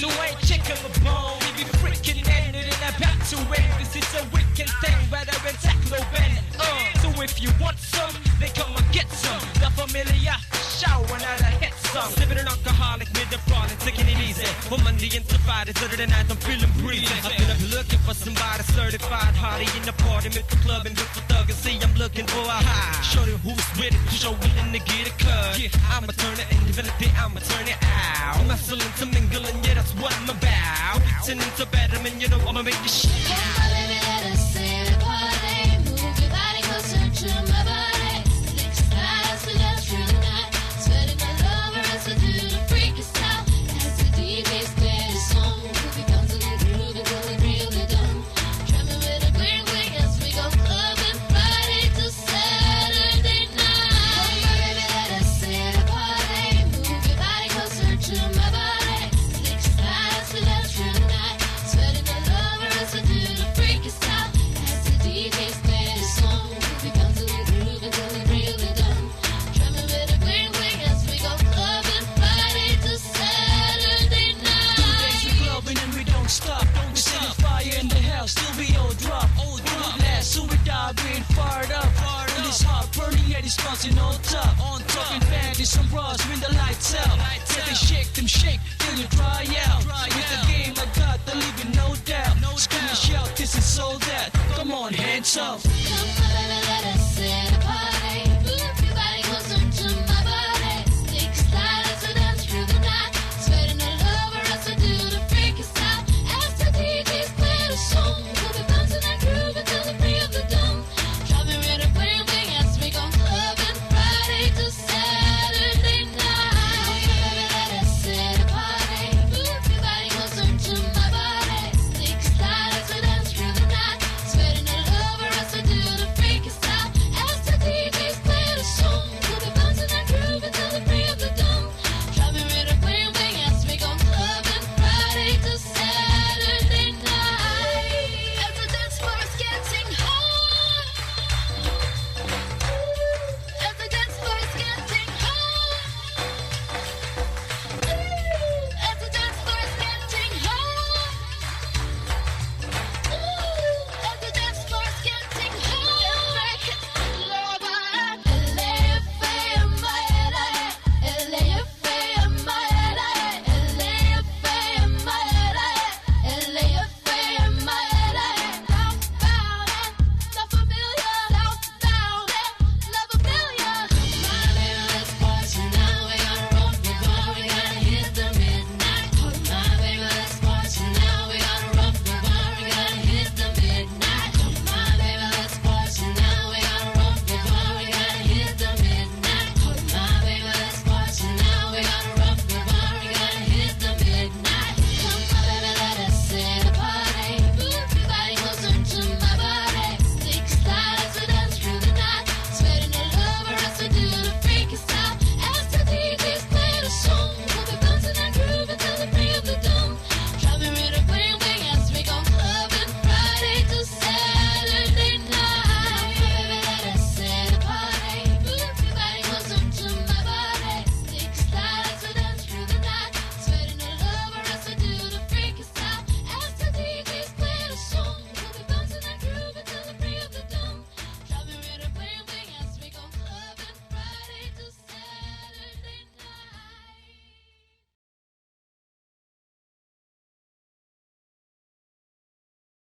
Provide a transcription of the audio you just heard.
You ain't chicken the bone, you be freaking ended in about to end. This is a wicked thing, better than Tacloban. So if you want some, then come and get some. The Familia, showering out a hit song. Sipping an alcoholic, mid the fraud and taking it easy. For Monday into Friday, Saturday night, I'm feeling breezy. I've been up looking for somebody certified hardy in the party, with the club and with the thug. And see, I'm looking for a high. Shorty who's with it, show willing to get it cut. Yeah, I'ma turn it, and definitely I'ma turn it out. I'm hustling to mingle, and yeah, that's what I'm about. Turn into betterment, you know I'ma make this shit. Come on, baby, let us see the party. Move your body closer to my body. Next night, we love you tonight. Sweating all over us, we do the freaky style. As the DJ's play the song, we bounce to the groove until we really done. Drumming with a green wing as we go clubbing Friday to Saturday night. Come on, baby, let us see the party. Move your body closer to my body. Next night, we love you tonight. Sweating all over us, we do the freaky style. As the DJ's play the song, we bounce to the groove until we really done. Drumming with a green wing as we go clubbing Friday to Saturday night. 2 days of clubbing and we don't stop. We set fire in the house till we all drop. Last, so we die being fired up. And it's hot, burning yet it's bouncing on top. Talking bad, there's some bras when the lights out. Take them shake till you dry out. With the game I got, the leaving no doubt. Scream and shout, this is sold out. Come on, hands up. Come on, baby,